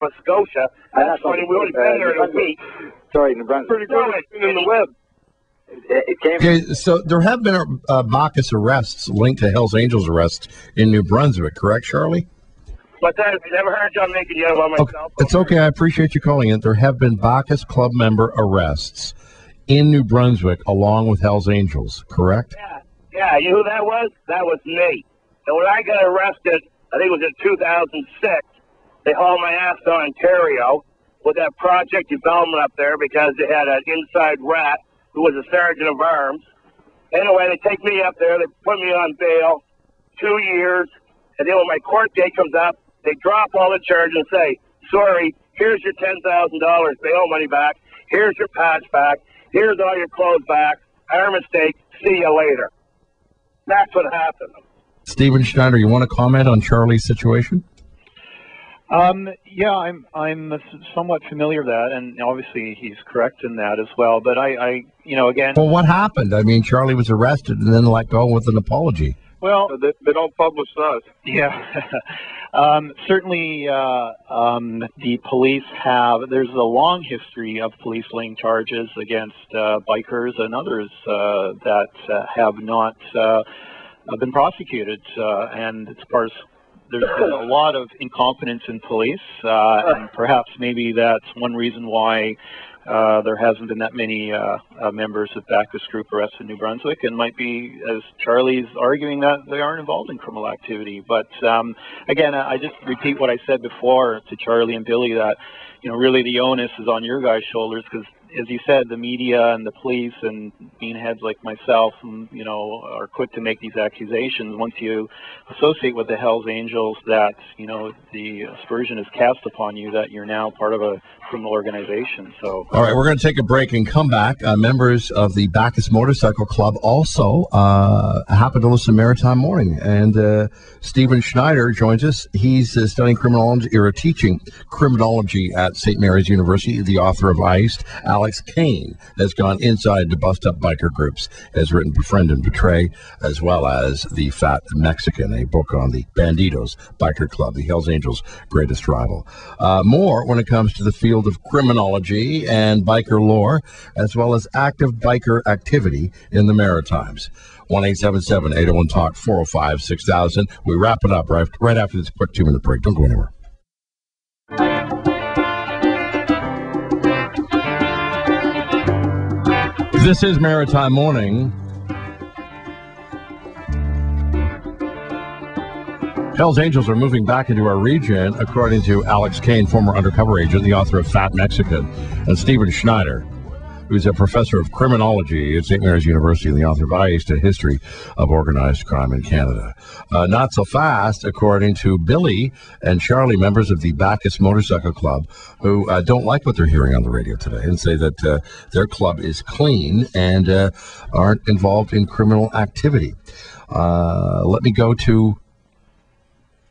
Nova Scotia. That's funny. We only been there in a week. Sorry, New Brunswick. Pretty good. It's been in the web. It came. Okay, so there have been Bacchus arrests linked to Hells Angels arrests in New Brunswick, correct, Charlie? But I never heard John making yet about myself. It's okay. I appreciate you calling in. There have been Bacchus Club member arrests in New Brunswick along with Hells Angels, correct? Yeah. You know who that was? That was me. And when I got arrested, I think it was in 2006, they hauled my ass to Ontario with that project development up there because they had an inside rat who was a sergeant of arms. Anyway, they take me up there, they put me on bail, 2 years, and then when my court date comes up, they drop all the charges and say, sorry, here's your $10,000 bail money back, here's your patch back, here's all your clothes back, our mistake, see you later. That's what happened. Stephen Schneider, you want to comment on Charlie's situation? Yeah, I'm somewhat familiar with that, and obviously he's correct in that as well. But I again. Well, what happened? I mean, Charlie was arrested and then let go with an apology. Well, they don't publish that. Yeah, certainly the police have. There's a long history of police laying charges against bikers and others that have not been prosecuted, and it's part of. There's been a lot of incompetence in police, and perhaps maybe that's one reason why there hasn't been that many members of Bacchus Group arrested in New Brunswick, and might be, as Charlie's arguing, that they aren't involved in criminal activity. But again, I just repeat what I said before to Charlie and Billy, that really the onus is on your guys' shoulders, because as you said, the media and the police and beanheads like myself, are quick to make these accusations. Once you associate with the Hells Angels, that the aspersion is cast upon you that you're now part of a criminal organization. So, all right, we're going to take a break and come back. Members of the Bacchus Motorcycle Club also happen to listen to Maritime Morning, and Stephen Schneider joins us. He's studying criminology, or teaching criminology at St. Mary's University. The author of Iced. Alex Kane has gone inside to bust up biker groups, has written Befriend and Betray, as well as The Fat Mexican, a book on the Bandidos Biker Club, the Hells Angels' greatest rival. More when it comes to the field of criminology and biker lore, as well as active biker activity in the Maritimes. 1-877-801-TALK, 405-6000. We wrap it up right after this quick 2-minute break. Don't go anywhere. This is Maritime Morning. Hells Angels are moving back into our region, according to Alex Kane, former undercover agent, the author of Fat Mexican, and Stephen Schneider, who's a professor of criminology at St. Mary's University and the author of Iced, A History of Organized Crime in Canada. Not so fast, according to Billy and Charlie, members of the Bacchus Motorcycle Club, who don't like what they're hearing on the radio today and say that their club is clean and aren't involved in criminal activity. Let me go to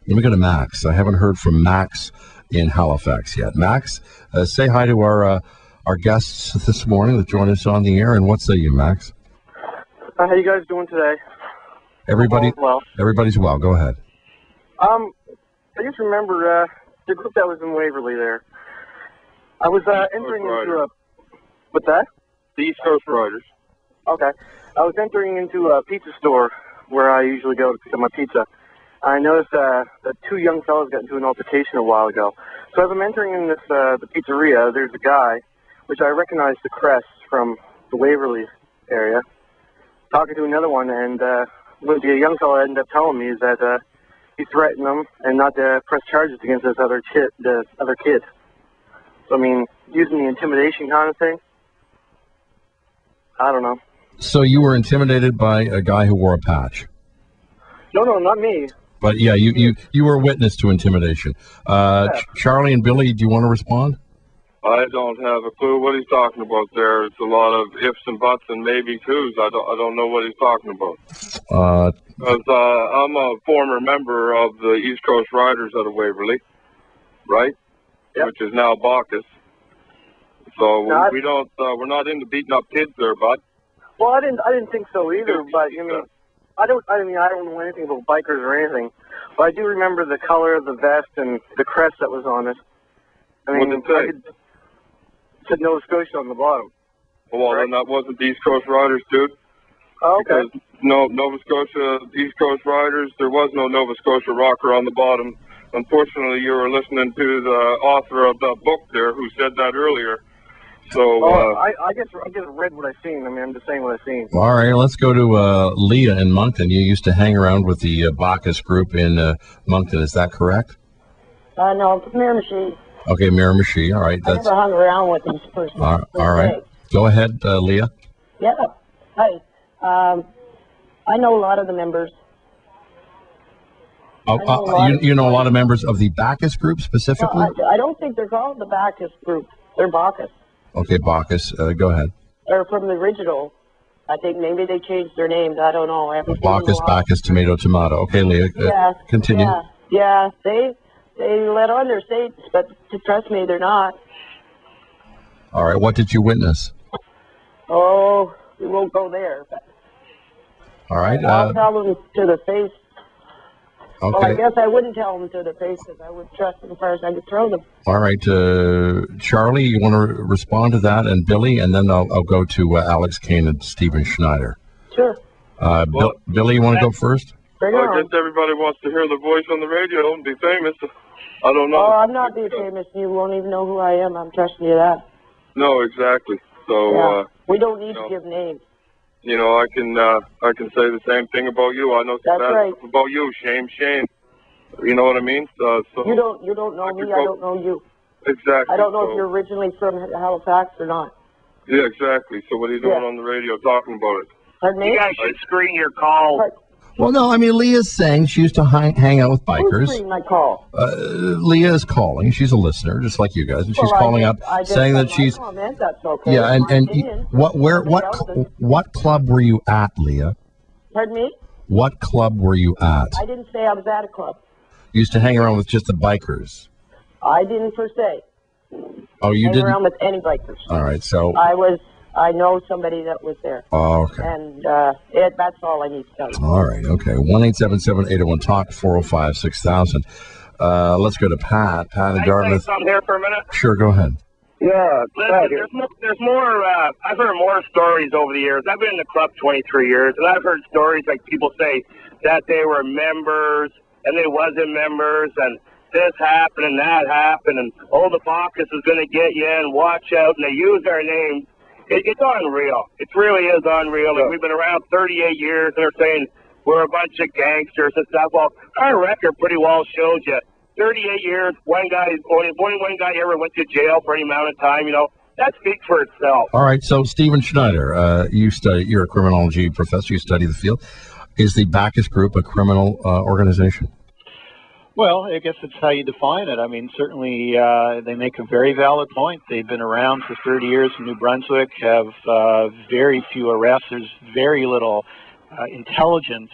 Max. I haven't heard from Max in Halifax yet. Max, say hi to our guests this morning that joined us on the air, and what say you, Max? How you guys doing today? Everybody's well. Go ahead. I just remember the group that was in Waverly there. I was entering into a... What's that? The East Coast Riders. Okay. I was entering into a pizza store where I usually go to pick up my pizza. I noticed that two young fellas got into an altercation a while ago. So as I'm entering in this the pizzeria, there's a guy, which I recognize the crest from the Waverly area, talking to another one, and what the young fellow ended up telling me is that he threatened them and not to press charges against this other kid. So, I mean, using the intimidation kind of thing, I don't know. So you were intimidated by a guy who wore a patch? No, not me. But yeah, you were a witness to intimidation. Yeah. Charlie and Billy, do you want to respond? I don't have a clue what he's talking about there. It's a lot of ifs and buts and maybe twos. I don't know what he's talking about. Because I'm a former member of the East Coast Riders out of Waverly, right? Yep. Which is now Bacchus. So we don't. We're not into beating up kids there, bud. Well, I didn't think so either. But I don't know anything about bikers or anything. But I do remember the color of the vest and the crest that was on it. I mean, What did it say? It said Nova Scotia on the bottom. Well, then that wasn't the East Coast Riders, dude. Oh, okay. Because Nova Scotia, East Coast Riders, there was no Nova Scotia rocker on the bottom. Unfortunately, you were listening to the author of that book there who said that earlier. So, I just read what I seen. I mean, I'm just saying what I seen. All right, let's go to Leah in Moncton. You used to hang around with the Bacchus group in Moncton. Is that correct? No, Miramichi. Okay, Miramichi. All right. I never hung around with these persons. All right. Go ahead, Leah. Yeah. Hi. I know a lot of the members. You know a lot of members of the Bacchus group specifically? No, I don't think they're called the Bacchus group. They're Bacchus. Okay, Bacchus. Go ahead. They're from the original. I think maybe they changed their names. I don't know. Bacchus, Bacchus, tomato, tomato. Okay, Leah. Continue. Yeah. They let on their states, but trust me, they're not. All right. What did you witness? Oh, we won't go there. But all right. I'll tell them to the face. Okay. Well, I guess I wouldn't tell them to the face because I would trust them first. I could throw them. All right. Charlie, you want to respond to that? And Billy, and then I'll go to Alex Kane and Stephen Schneider. Sure. Billy, you want to go first? I guess everybody wants to hear the voice on the radio and be famous. I don't know. Oh, I'm not being famous. You won't even know who I am. I'm trusting you that. No, exactly. So we don't need to give names. You know, I can say the same thing about you. I know some bad stuff about you. Shame. You know what I mean? So you don't know me. I don't know you. Exactly. I don't know if you're originally from Halifax or not. Yeah, exactly. So what are you doing on the radio talking about it? Pardon me? You guys should screen your calls. Well, no, I mean, Leah's saying she used to hang out with bikers. Who's screening my call? Leah is calling. She's a listener, just like you guys, and she's calling up saying that she's. Comment. That's okay. Yeah, and what club were you at, Leah? Pardon me? What club were you at? I didn't say I was at a club. You used to hang around with just the bikers. I didn't per se. Oh, you didn't? Hang around with any bikers. All right, so. I know somebody that was there. Oh, okay. And that's all I need to tell you. All right, okay. 1-877-801-TALK, 405-6000. Let's go to Pat. Pat in Dartmouth. Can I say something here for a minute? Sure, go ahead. Yeah. Listen, there's more, I've heard more stories over the years. I've been in the club 23 years, and I've heard stories like people say that they were members and they wasn't members, and this happened and that happened, and the Bacchus is going to get you, and watch out, and they use our names. It's unreal. It really is unreal. And we've been around 38 years, and they're saying we're a bunch of gangsters and stuff. Well, our record pretty well shows you. 38 years, only one guy ever went to jail for any amount of time, that speaks for itself. All right, so Stephen Schneider, you're a criminology professor, you study the field. Is the Bacchus Group a criminal organization? Well, I guess it's how you define it. I mean, certainly they make a very valid point. They've been around for 30 years in New Brunswick, have very few arrests. There's very little intelligence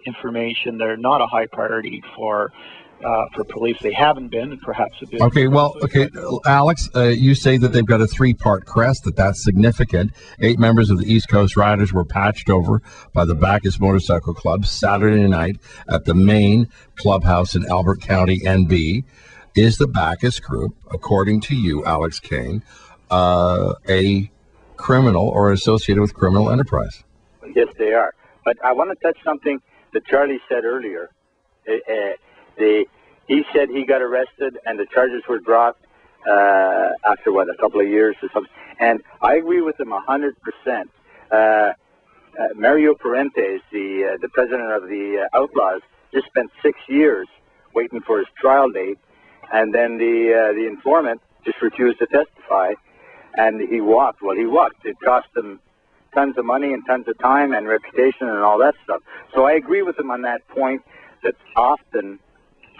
information. They're not a high priority for police. They haven't been, and perhaps a bit. Okay, Alex, you say that they've got a three-part crest, that's significant. 8 members of the East Coast Riders were patched over by the Bacchus Motorcycle Club Saturday night at the main clubhouse in Albert County, NB. Is the Bacchus Group, according to you, Alex Kane, a criminal or associated with criminal enterprise? Yes, they are. But I want to touch something that Charlie said earlier. He said he got arrested and the charges were dropped after, a couple of years or something. And I agree with him 100%. Mario Parentes, the president of the Outlaws, just spent 6 years waiting for his trial date. And then the informant just refused to testify. And he walked. Well, he walked. It cost him tons of money and tons of time and reputation and all that stuff. So I agree with him on that point that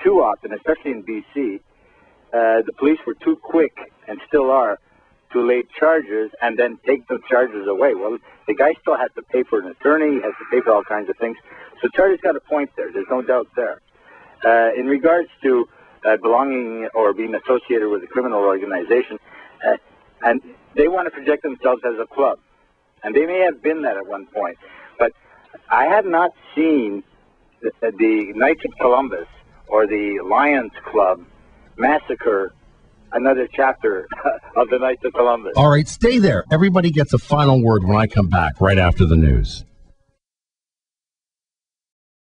too often, especially in BC, the police were too quick, and still are, to lay charges and then take the charges away. Well, the guy still has to pay for an attorney, has to pay for all kinds of things. So Charlie's got a point there. There's no doubt there. In regards to belonging or being associated with a criminal organization, and they want to project themselves as a club, and they may have been that at one point, but I have not seen the Knights of Columbus or the Lions Club massacre another chapter of the Knights of Columbus. All right, stay there. Everybody gets a final word when I come back right after the news.